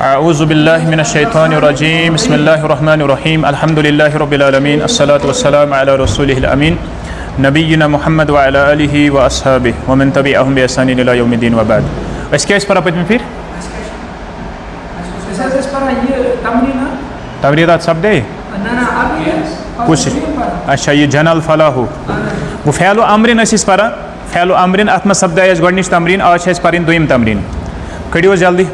अऊज़ु बिल्लाहि मिनश्शैतानिर्रजीम बिस्मिल्लाहिर्रहमानिर्रहीम अल्हम्दुलिल्लाहि रब्बिल आलमीन अस्सलातु वस्सलामु अला रसूलिहिल अमीन नबिय्यिना मुहम्मद व अला आलिहि व अस्हाबिहि व मन तबिअहुम बि ihsanin इला यौमिद्दीन व बाद। Así que es para pedir फिर तमरीनात सब दे कुछ अच्छा ये जनल फलाहु वो फ़ैल अमरिन अस पर फ़ैल अमरिन अत मे सपद गोडनिच तमरीन आज पर दुयम तमरीन कड़ो जल्दी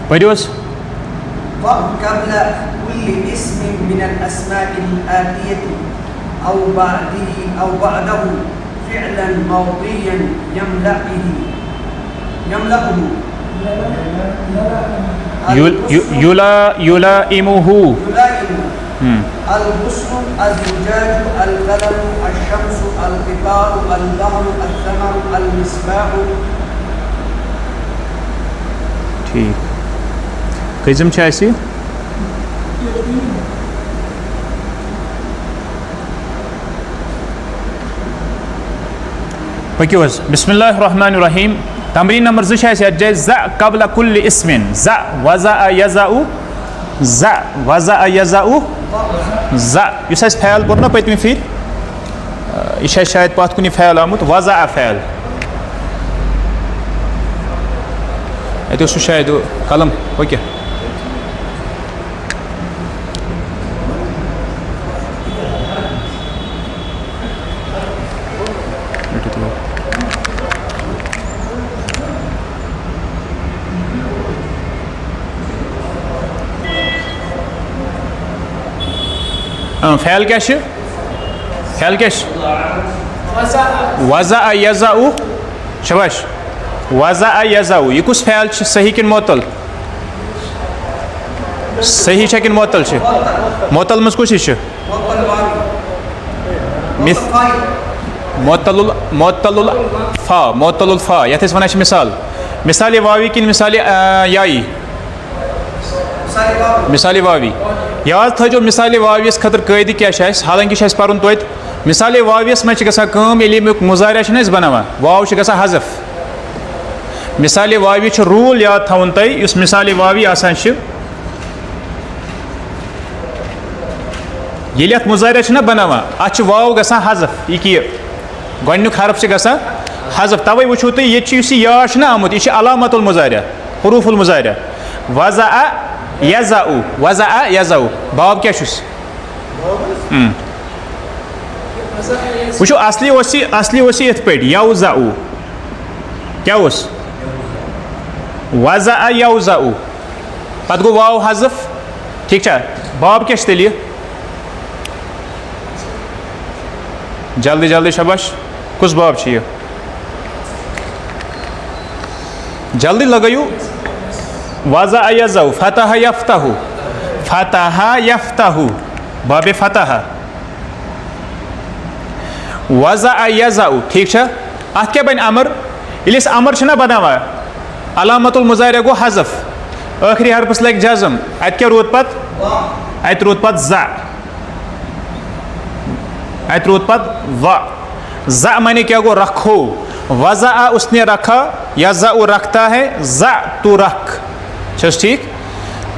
पढ़ियोस قبل كل اسم من الأسماء الآتية أو بعده فعلا ماضيا يملأه يلائمه الغصن الزجاج القلم الشمس القطار البحر الثمر المصباح ठीक कज़म छ ऐसी पक्यो बिस्मिल्लाहिर्रहमानिर्रहीम तमरीन नंबर 2 जाए ज़ कबल कुल्ल इस्मिन ज़ वज़ा यज़उ ज़ वज़ा यज़उ ज़ युस फ़ैल कोर ना पतमी फिर यह शायद पत कुन फ़ैल आमुत वज़ा फ़ैल ये शायद कलम ओके फ़ैल क्या फ़ैल क्या वज़ा यज़उ शबाश वज़ा यज़उ यह कुछ फ़ैल सही किन मोतल सही किन मोतल मोतल मज कुछ मोतलुल फ़ा यथ वन मिसाल मिसाल वावी किन मिसाल याई मिसाल वावी याद थो मिसाल वावियस खतर कैद क्या हालांकि पर्न तोत मिसाल वावियस मे अमुक मुजारिया बनावान वाव हज़फ मिसाल वावी रूल याद थवन तुम इस मिसाल वावी ये मुजारिया बनावान अत वाव ग हज़फ यह गोडनुक हरफ हज़फ तवे वो तुम ये याद आमुत यह अलामतुल मुजारिया हुरूफुल मुजारिया वज़ा यज़उ वज़ा यज़उ बाब क्या वो असली ये पे यौज़उ क्या वज़ा यौज़उ पत गो वाव हज़फ ठीक बाब क्या तेल जल्दी जल्दी शबाश कुछ बाब जल्दी लगायू वज़ा यज़उ फ़तह यफ़्तहु बाब फ़तह वज़ा यज़उ ठीक अत क्या बन अमर ये अमर बनावा अलामतुल मुजारिया गो हज़फ आखिरी हरफस लग जज़म अत क्या रोद पत व ज़ माने क्या गो रखो वज़ा उसने रखा यज़उ रखता है ज़ तू रख ठीक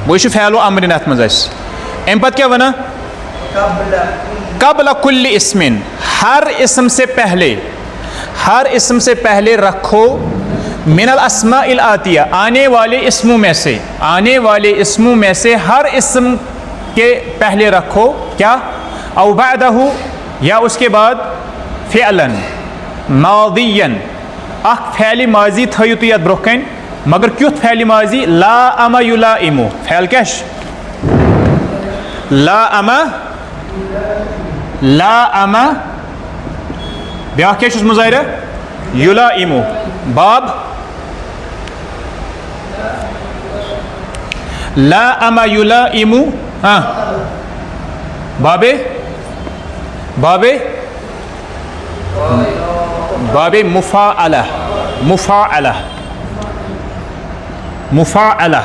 वो फ़ैल अमरिन अत मज अम पत क्या वना कबल कुल्ल इस्मिन हर इसम से पहले रखो मिनल अस्माइल आतिया आने वाले इस्मों में से हर इस्म के पहले रखो क्या औ बअदहु या उसके बाद फ़िअलन मादियन अख फ़ैल माजी थयु तो यत ब्रोह कन मगर क्युत फ़ैल माजी ला अमा युलाइमु फ़ैल क्या ला अमा ब्या क्या मुजाहिरा युलाइमु बाब ला अमा युलाइमु बाबे बाबे बाबे मुफ़ाअला, मुफ़ाअला, मुफ़ाअला,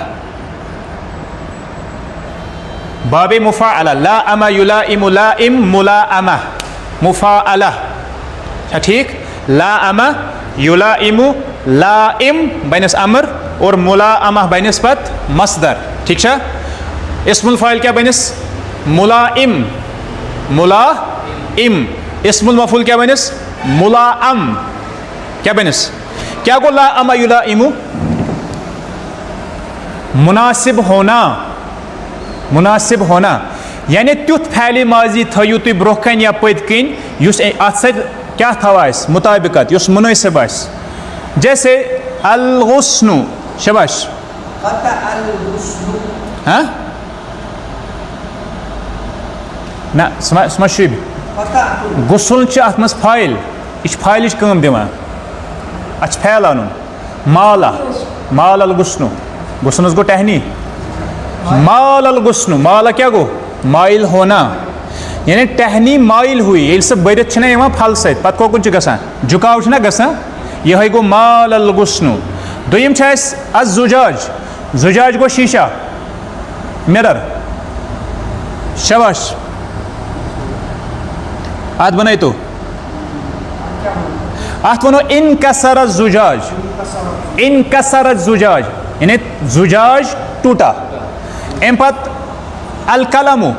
बाबे मुफ़ाअला, लाअमा युलाइमु लाइम मुलाअमा, मुफ़ाअला, ठीक। लाअमा युलाइमु लाइम बनस अमर और मुलाअमा बनस पत मसदर, ठीक है। इस्मुल फ़ाइल क्या बनस? मुलाइम, मुलाइम। इस्मुल मफ़ूल क्या बनस? मुलाअम, क्या बनस? क्या गो लाअमा युलाइमु? मुनासिब होना, मुनासिब होना, यानी तुथ फैले माजी थयु तुम ब्रोह कन या पद कन युस अत सत क्या थवास मुताबिकत युस मुनासिब आस। जैसे अल गुस्नु, शबाश, क़ता अल गुस्नु, हाँ ना स्मशिब क़ता गुसल अत मज फाइल, यह फाइल कम दिवान, अच फैल अन माला, माल अल गुस्नु, गुस्नुस गो टहनी, माल अल गुस्नु, माला क्या गो? माइल होना, यानी टहनी माइल हुई ये सब बरित फल सत पत कोकुन गसान झुकाव गसान, यह गो माल अल गुस्नु। दुयम अज़ुजाज, जुजाज गो शीशा, मिरर, शबाश, अत बन तो अत वनो इनकसर जुजाज, इनकसर जुजाज, यानी जुजाज टूटा। अम पत अल कलमु,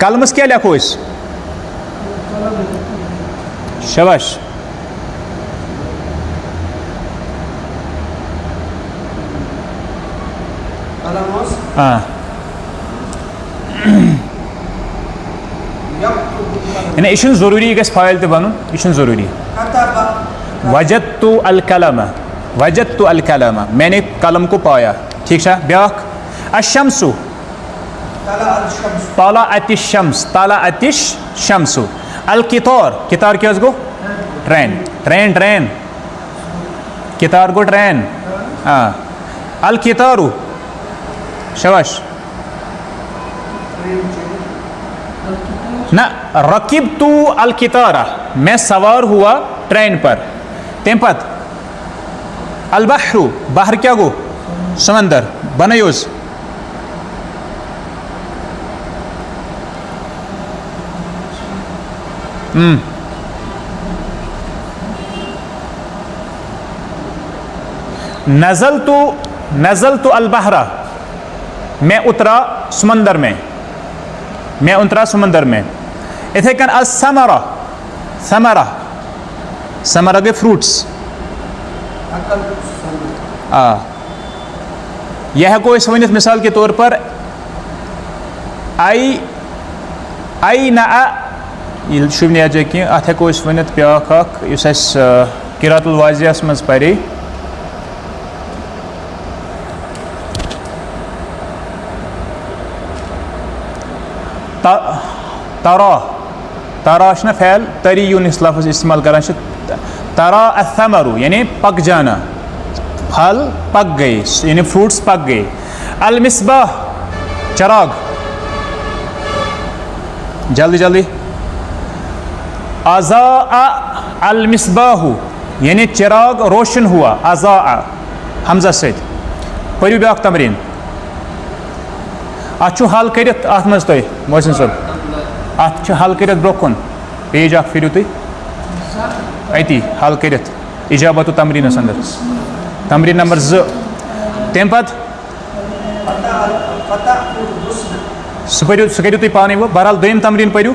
कलमस क्या लिखो इस? शबाश, कलमस हाँ, यानी यह जरूरी गस फाइल ते बनन, यह जरूरी। कतब वजदतु अल कलम, वजदतु अल कलम, मैंने कलम को पाया, ठीक है। ब्याख अशम्सु, तला अल शम्स, ताला अतिश शम्स, ताला अतिश शम्सु। अल कितार, कितार क्या गो? ट्रेन, ट्रेन, ट्रेन, कितार गो ट्रेन, हाँ। अल कितारु, शबाश, ना रकीब तू अल कितारा, मैं सवार हुआ ट्रेन पर। तेमपत अल बहरु, बाहर क्या गो? समंदर, बनयोज, नज़ल तो अल बहरा, मैं उतरा समंदर में, मैं उतरा समंदर में। इथे कन अल समरा, समरा, समरा के फ्रूट्स, अकल यह को इस वनित मिसाल के तौर पर आई ना शुभ ने अजय कि अत हेको इस वनित ब्याख अख युस अस किरातुल वाजियास मज परे तरा, तरा ना फैल तरी यूनिस लफ्ज़ इस्तेमाल करान तरा अथमरु, यानी पक जाना, फल पक गए, यानी फ्रूट्स पक गए। अल मिसबाह, चराग, जल्दी जल्दी। अज़ा अल मिसबाहु, यानी चिराग रोशन हुआ, अज़ा हमजा से पढ़ू ब्याक तमरीन अत हल कर अत मज तुम मोहसिन साहब अत हल कर ब्रोकुन पेज अख फिर तुम अति हल कर इजाबत तमरीनस अंदर तमरीन नंबर 2 तम पत सह पढ़ू सह करू तुम पाने वो बहरहाल दोम तमरीन पढ़ू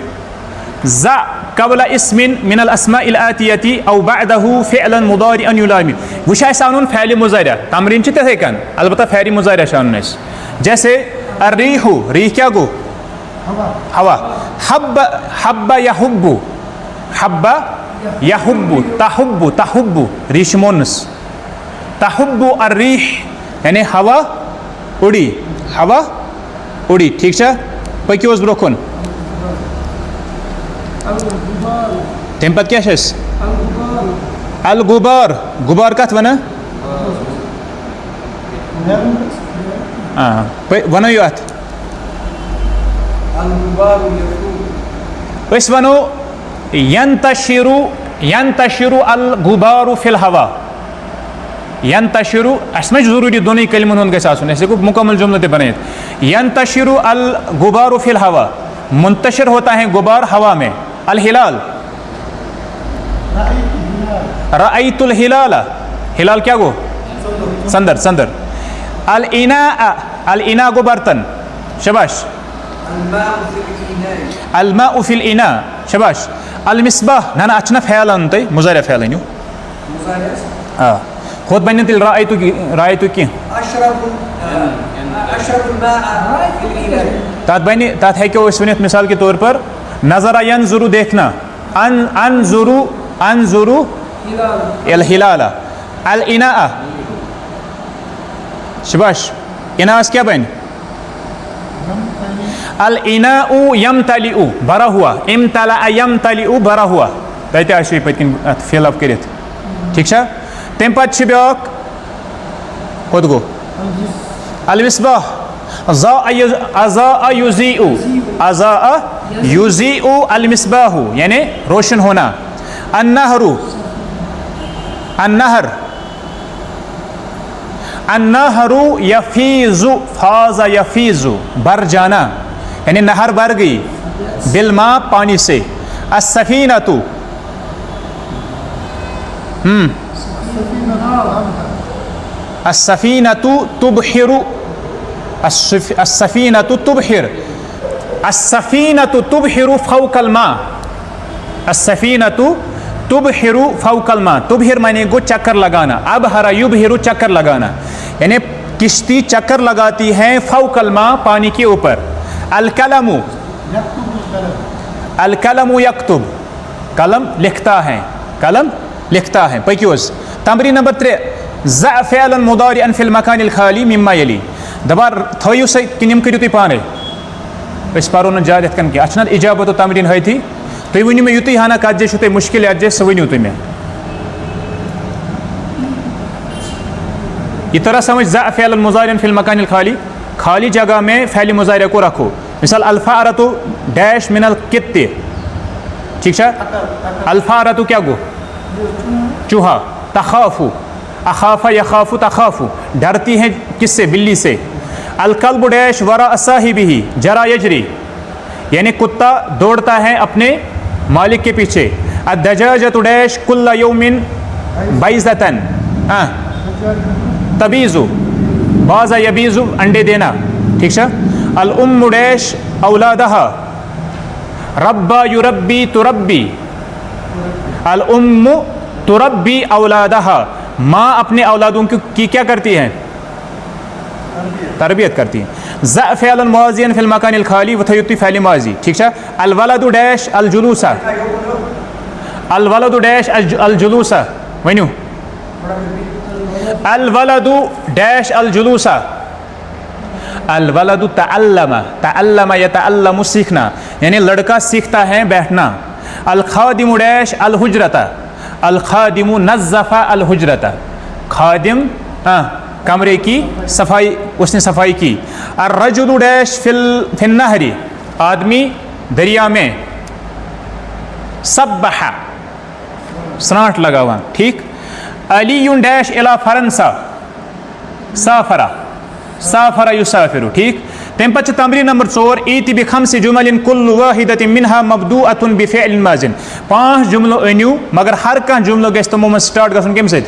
ज़ा कबल इस्मिन मिनल अस्माइल आतियति औ बअदहु फ़िअलन मुदारिअन युलामि वह आनुन फ़ैल मुज़ारिअ तमरीन तथे कन अलबत्ता फ़ैल मुज़ारिअ आनुन जैसे अर्रीहु रीह क्या गो हवा हब्ब हब्बा यहुब्बु हब्बा यहुब्बु तहुब्बु तहुब्बु रीश मोनस तहुब्बु अर्रीह यानी हवा उड़ी ठीक है पक्योस ब्रोकुन तम पत क्या अल गुबार गुबार कत वन वन यो अत अस वनो यंतशिरु अल गुबारु फिल हवा। यंतशिरु असमें जरूरी दोनों कलिमन हुंद गस आसुन ऐसे को मुकम्मल जुमला ते बनाए। यंतशिरु अल गुबारु फिल हवा, मुंतशिर होता है गुबार हवा में। अल हिलाल, रअयतुल हिलाला, हिलाल क्या गो? संदर, संदर। अल इना गो बर्तन, शबाश। अल माउ फिल इना, शबाश। अल मिसबाह ना अच्छा फ़ैल अंत मुज़ारिअ फ़ैल न्यू हाँ खुद बन तिल रायतु की तथ बन तथ हेको वनित मिसाल के तौर पर नज़रा यंजुरु देखना, अनजुरु अल हिलाला। अल इना शबाश, इनास क्या बन? अल इनाउ यमतलिउ भरा हुआ, इमतला यमतलिउ भरा हुआ तत आसो पतकिन फिल अप करित ठीक है। तम पत ब्याक कोत गो अल मिसबाह अज़ा युज़ीउ अल मिसबाहु यानी रोशन होना। अन्नहरु यफीज़ु फाज़ा यफीज़ु भर जाना यानी नहर भर गई, बिलमा पानी से। अस्सफीनतु अस्सफीनतु तुबहिरु, अस्सफीनतु तुबहिर, अस्सफीनतु तुबहिरु फौकल मा, अस्सफीनतु तुबहिरु फौकल मा। तुबहिर माने गो चक्कर लगाना, अब हरा युबहिरु चक्कर लगाना यानी किश्ती चक्कर लगाती है फौकल मा पानी के ऊपर। अल-कलमु, अल-कलमु यक्तुब, कलम लिखता है, कलम लिखता है। पक्योस तमरीन नंबर 3 ज़अ फ़िअलन मुदारिअन फिल मकानिल खाली मिम्मा यली। दबार थयु से किनिम करियो तुई पाने अस पारो न ज्यादा कन के अच्छा इजाबत तमरीन है थी तुई वनी में युति हाना कत जे तुई मुश्किल अजे सो वनियो तुई में ये तरह समझ। ज़अ फ़िअलन मुदारिअन फिल मकानिल खाली, खाली जगह में फ़ैल मुज़ारिअ को रखो। मिसाल अल्फ़ारतु डैश मिनल कित्ते, ठीक है। अल्फ़ारतु क्या गो? चूहा। तखाफु, अखाफा यखाफु तखाफु, डरती है किससे? बिल्ली से। अल-कल्बु डैश वरा साहिबिही जरा यजरी यानी कुत्ता दौड़ता है अपने मालिक के पीछे। अद-दजाजतु डैश कुल्ला यौमिन बैज़तन तबीज़ु बाज़ा यबीज़ु अंडे देना, ठीक है। अल-उम्मु डैश औलादहा रब्बा युरब्बी तुरब्बी, अल-उम्मु तुरब्बी औलादहा, माँ अपने औलादों की क्या करती है? तरबियत करती है। ज़अ फ़िअलन मुआज़ियन फिल मकानिल खाली वथयुति फ़ैल माज़ी, ठीक है। अल-वलदु डैश अल-जुलूसा, अल-वलदु डैश अल-जुलूसा वन्यू। अल-वलदु डैश अल-जुलूसा, अल-वलदु तअल्लमा, तअल्लमा यतअल्लमु सीखना यानी लड़का सीखता है बैठना। अल-खादिमु डैश अल-हुजरता, अल-खादिमु नज़्ज़फ़ा अल-हुजरता, खादिम कमरे की सफाई, उसने सफाई की। अर्रजुलु डैश फिल नहरी, आदमी दरिया में। सब्बहा स्नाट लगा हुआ, ठीक। अलीयुन डैश इला फरंसा, साफरा, साफरा युसाफिरु, ठीक। तम पछ तमरीन नंबर 4 ईति बिखम्सि जुमलिन कुल्लु वाहिदतिन मिनहा मब्दूअतुन बिफ़िअलिन माज़िन। 5 जुमलो अनियु मगर हर कह जुमलो गस तमो में स्टार्ट गसन केम सत?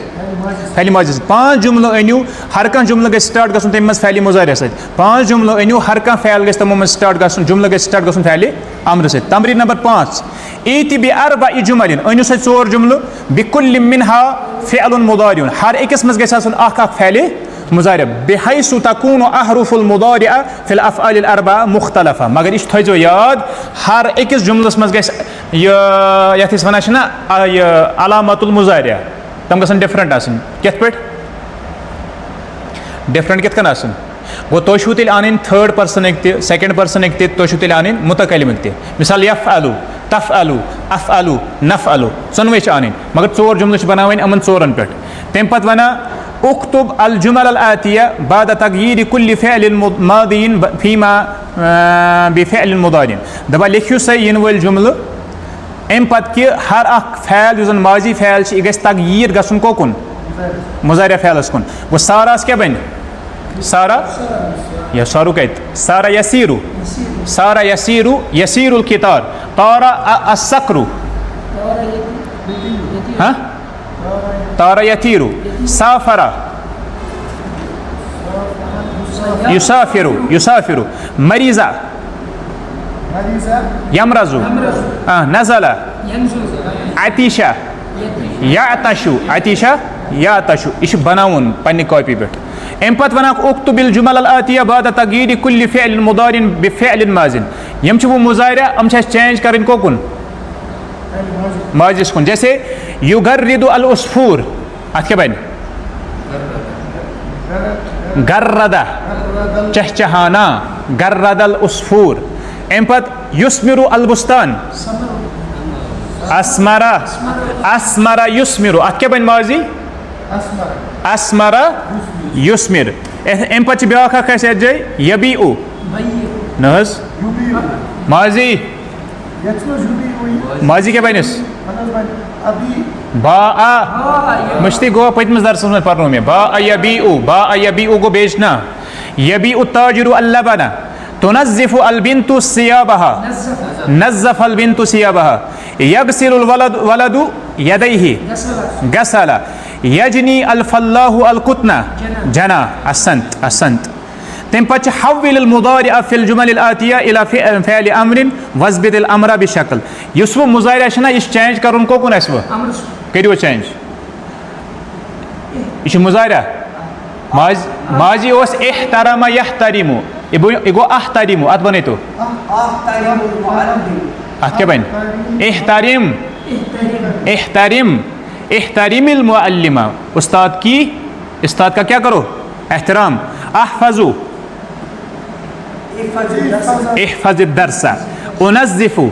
फ़ैल माज़ी। 5 जुमलो अनियु हर कह जुमलो गस स्टार्ट गसन तम में फ़ैल मुज़ारिअ सत। 5 जुमलो अनियु हर कह फ़ैल गस तमो में स्टार्ट गसन, जुमलो गस स्टार्ट गसन फ़ैल अम्र सत। तमरीन नंबर 5 ईति बि अर्बअ जुमलिन अनियु सत 4 जुमलो बिकुल्लि मिनहा फ़िअलुन मुदारिउन, हर एकस में गस आसन अख फ़ैल मुज़ारिअ बिहैसु तकूनु अहरुफुल मुदारिअ फिल अफ़आलिल अर्बअ मुख्तलफ़ा। मगर इस थो याद हर एकस जुमलस मज गस यथ वनान ना अलामतुल मुज़ारिअ तम गसन डिफरेंट आसन। कित पे डिफरेंट कित कन आसन गो तो तेल आन थर्ड पर्सन एक सेकंड पर्सन एक तो तेल आन मुतकलिम एक मिसाल यफ़अलु तफ़अलु अफ़अलु नफ़अलु सोनवे आन मगर 4 जुमल बनावन अमन 4 पे। तम पत वना उक्तुब अल जुमल अल आतिया बाद तगयीर कुल्लि फ़िअलिन मादियिन फ़ीमा बिफ़िअल मुदारिन दपा लिखियो सा इन वल जुमल अम पत कि हर अख फ़ैल युस माजी फ़ैल यह गस तगयीर गसन कोकुन मुज़ारिया फ़ैलस कुन वो सारास क्या बन सारा या सारू कत सारा यसीरु यसीरुल कितार तारा अस्सक्रू हाँ तारा यतीरु साफरा युसाफिरु मरीज़ा यमरज़ु नज़ला अतीशा यातशु यह बनावन पन्ने कॉपी पे अम पत वन उक्तुबिल जुमल आतिया बाद तगयीर कुल्लि फ़िअल मुदारिन बिफ़िअल माज़िन यम वो मुज़ारिया हम चेंज कर कोकुन माजिस कुन जैसे युगर्रिदु अल उस्फूर अत क्या बन गर्रदा चहचहाना गर्रदल उस्फूर अम पत युस्मिरु अल बुस्तान अस्मरा युस्मिरु अत क्या बन माजी अस्मरा युस्मिर अम पत ब्या जै यबीउ नज माजी माजी क्या बनस बा मुश्ती गो पतमस दरस में पढ़ो में बा यबीउ गो बेचना यबीउ ताजिरु अल्लबना तुनज़्ज़िफु अलबिन्तु सियाबहा नज़्ज़फ़ अलबिन्तु सियाबहा यग़सिलुल वलदु यदैहि गसला यजनी अलफल्लाहु अलकुतना जना असंत तम पे हव्विल मुदारिअ फिल जुमल आतिया इला फ़िअल अम्रिन वज़बिदिल अम्रा बिशक्ल युस वो मुज़ारिया ना यह चेंज कर कोकुन वो करो चेंज यह मुज़ारिया माजी ओस इहतरमा यहतरिमु यह गो अहतरिमु अत बन तो अत क्या बन इहतरिमिल मुअल्लिमा उस्ताद का क्या करो एहतराम अहफ़ज़ु इहफ़ज़ दरसा उनज़्ज़िफ़ु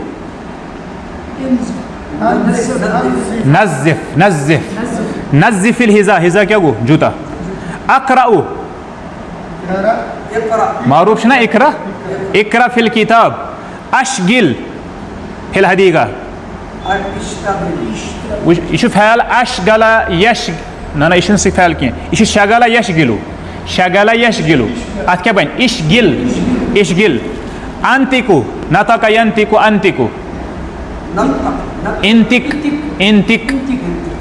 नज़्ज़िफ़िल हिज़ा क्या गो जूता अक़रअु मारूफ ना इक़रा फ़िल किताब अशगिल फ़िल हदीक़ा यह फ़ैल अशगला यश ना यह फ़ैल कह शगला यशगिलु अत क्या बन इशगिल अंतिकु नतका यंतिकु अंतिकु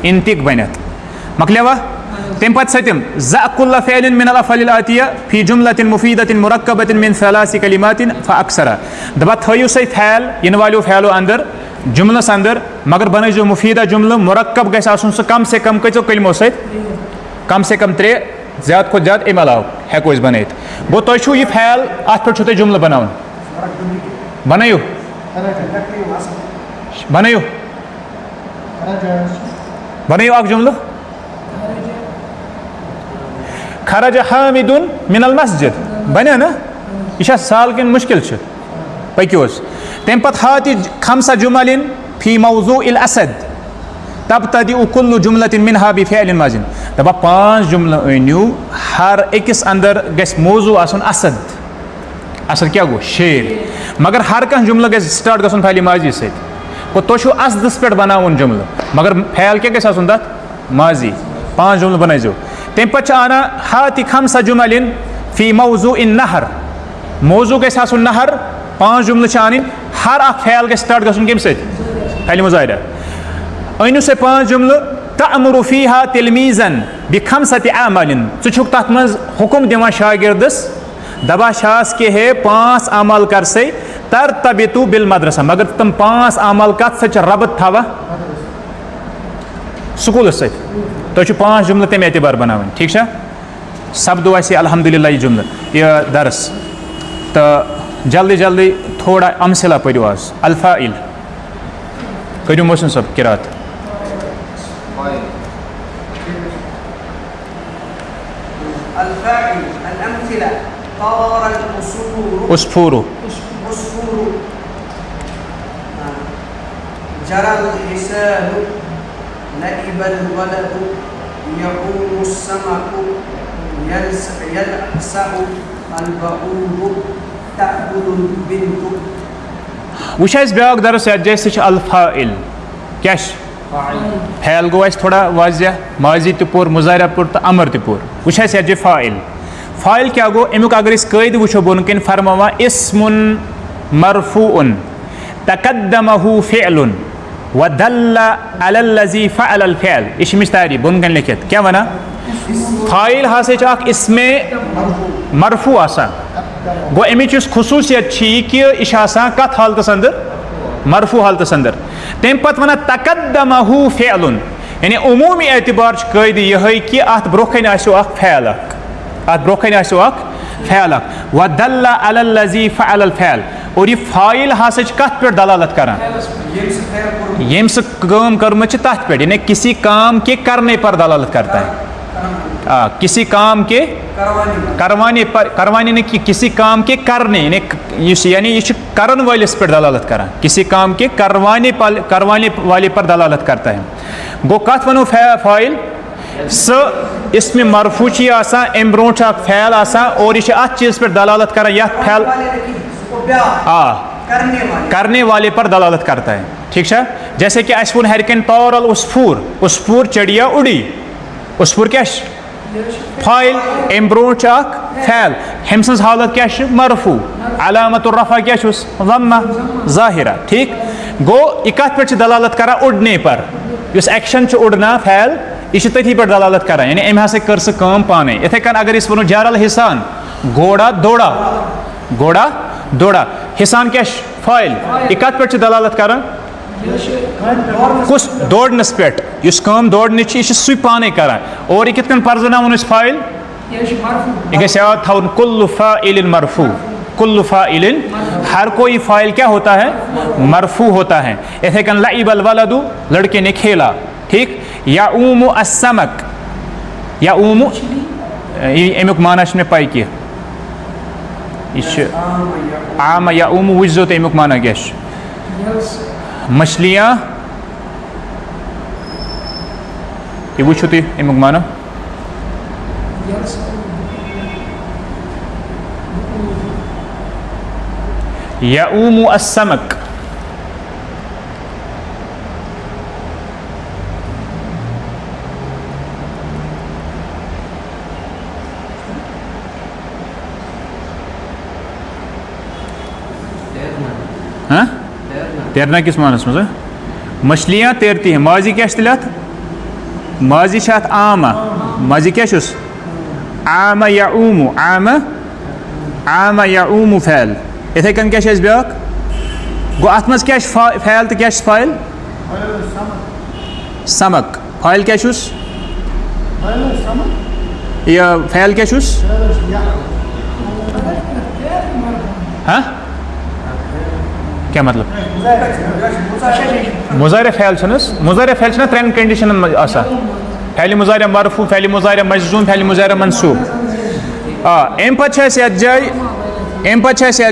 इंतिक बनत मकलेवा तम पत सतम ज़कुल्ल फ़िअलिन मिनल अफ़अलिल आतिया फ़ी जुमलतिन मुफ़ीदतिन मुरक्कबतिन मिन सलासी कलिमातिन फ़अक्सरा दपा थयु सही फ़ैल इन वालो फ़ैलो अंदर जुमलस अंदर मगर बनो मुफीदा जुमल मुरक्कब गस आसन सह कम से कम कतो कलमो कम से कम 3 ज़्यादा खुद ज़्यादा अम अलाव हेको बन गो तुम यह फ़ैल अत पे जुमल बनान बनयु अख जुमल खरज हामिदुन मिनल मस्जिद बने ना यह साल किन मुश्किल पकोस तम पत हाति खमसा जुमलिन फी मौज़ूइल असद तबतदिउ कुल्लु जुमलतिन मिनहा बिफ़िअल माज़िन दपा 5 जुमल अनियो हर अकिस अंदर गस मौजू आसन असद क्या गो शेर मगर हर कह जुमल गस स्टार्ट गसन फ़इल माजी से गो तुम असदस पे बनावन जुमल मगर फ़ैल क्या गस आसन तथ माजी 5 जुमल बनाइजो तम पे आना हाति खमसा जुमलिन फी मौज़ूइन नहर मौजू गस आसन नहर 5 जुमल आन हर अख फ़ैल गस स्टार्ट गसन कम फ़इल मुज़ारिया अनु से 5 जुमल तअमुरु फ़ीहा तिलमीज़न बिखमसति अमलिन छुक तथ मज हुकुम दिवान शागिर्दस दबा शास के है 5 अमल कर से तरतबितु बिल मदरसा मगर तुम 5 अमल कत सच रबत थवा स्कूल से तो 5 जुमल तम एतबार बनावन ठीक है सब्दो ऐसे अल्हम्दुलिल्लाह यह जुमल यह दरस तो जल्दी जल्दी थोड़ा अमसिला पढ़ो आज अल्फ़ाइल करो मोहसिन साहब किरात الفاعل الأمثلة طار أسفور جرى الحساب لعب الولد يقوم السمك يلسع البعوض تأكل البنت वह ब्याक दरस जैसे अल फाइल क्या फैल गो थोड़ा वाजिया माजी तो पोर मुजारा पोर तो अमर तो पोर वह फाइल फाइल क्या गो अमुक अगर कैद वो बोन कन फरमावा इस्मुन मरफूउन तकद्दमहु फ़िअलुन वदल्ल अलल्लज़ी फ़अलल फ़िअल इशमिश तारी बोन कन लिखित क्या वना फाइल हासे चाक इसमें मरफू आसा गो अमिच खसूसियत कि यह कत हालतस अंदर मरफू हालतस अंदर तम पत वना तकद्दमहु फ़िअलुन यानी उमूमी एतबार कैद यह कि अत ब्रोखन आसो अख फ़ैल अत ब्रोखन आसो अख फ़ैल वदल्ल अलल्लज़ी फ़अलल फ़िअल और यह फाइल हासे कत पे दलालत करान यम सह काम कर्म तथ पे यानी किसी काम के करने पर दलालत करता है किसी काम के करवाने ने कि किसी काम के करने यानी यह करन वालिस पर दलालत करान किसी काम के करवाने वाले पर दलालत करता है गो कत वनो फाइल स इसमें मरफूची आसा अम ब्रोट फैल आसा और यह अत चीज़ पर दलालत करान यह फैल करने वाले पर दलालत करता है ठीक है जैसे कि अस वोन हरकन तौरल उसफूर चढ़िया उड़ी उसफूर क्या फाइल अम ब्रोट फैल हम सज हालत क्या मरफू अलामत रफ़ा क्या ज़म्मा ज़ाहिरा ठीक गो यह कत पे दलालत करा उड़ने पर इस एक्शन उड़ना फैल यह तथी पे दलालत करा यानी अम हसा कर काम पाने इथे कन अगर वो जारल हिसान घोड़ा दौड़ा हिसान क्या फाइल यह कत पे दलालत करा कुछ दौड़नस पे काम दौड़ने यह सु पाने करान और यह कित पर्जनावन फाइल यह गि याद थवन कुल्लु फ़ाइलिन मरफू कुल्लु फ़ाइलिन हर कोई फाइल क्या होता है मरफू होता है इथे कन लइबल वलदु लड़के ने खेला ठीक याऊमु अस्समक याऊमु अमुक माना मे पाई कि आम याऊमु वुजो तो अमुक माना क्या मछलियाँ ये वो थी अमुक माना याऊमु अस्समक हाँ तैरना किस मानस मज मछलियाँ तैरती हैं माजी क्या तिलत माजी शात आमा माजी क्या आमा याऊमु आमा याऊमु फैल इथे कन क्या ब्याक गो अत मज क्या फैल तो क्या फाइल समक फाइल क्या यह फैल क्या हाँ क्या मतलब मुज़ारे फैल त्रेन कंडीशन फैल मुज़ारे मरफू फैल मुज़ारे मजजूम फैल मुज़ारे मनसूब अम पे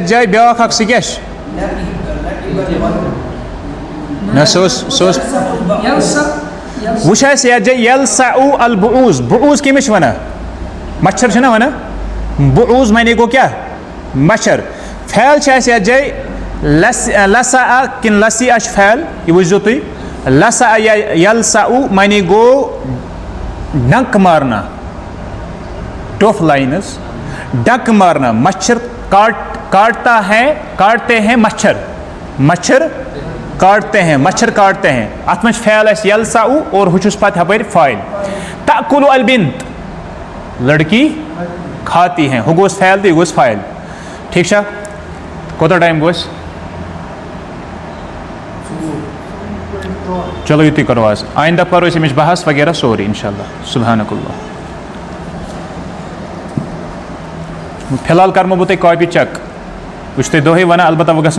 जाए ब्याख क्या वो जाए यलसउ अल बुऊज बुऊज कमिश वन मच्छर वन बुऊज माने गो क्या मच्छर फैल जाए लसा किन लसी फैल यह वो तुम लसा यलसउ माने गो डंक मारना टोफ लाइनस डंक मारना मच्छर काटते हैं मच्छर काटते हैं अत मज फैल यलसउ और हुचुस पत हपर फाइल ताकुलु अल बिन्त लड़की खाती हैं हु गोस फैल तो यह गोस फाइल ठीक है कोता टाइम गोस चलो युति करो आज आइंदा करो इस बहस वगैरह सोरी इंशाल्लाह सुब्हानकल्लाह फिलहाल कर्मो बह कॉपी चेक वह दोहे वन अलबत्ता वह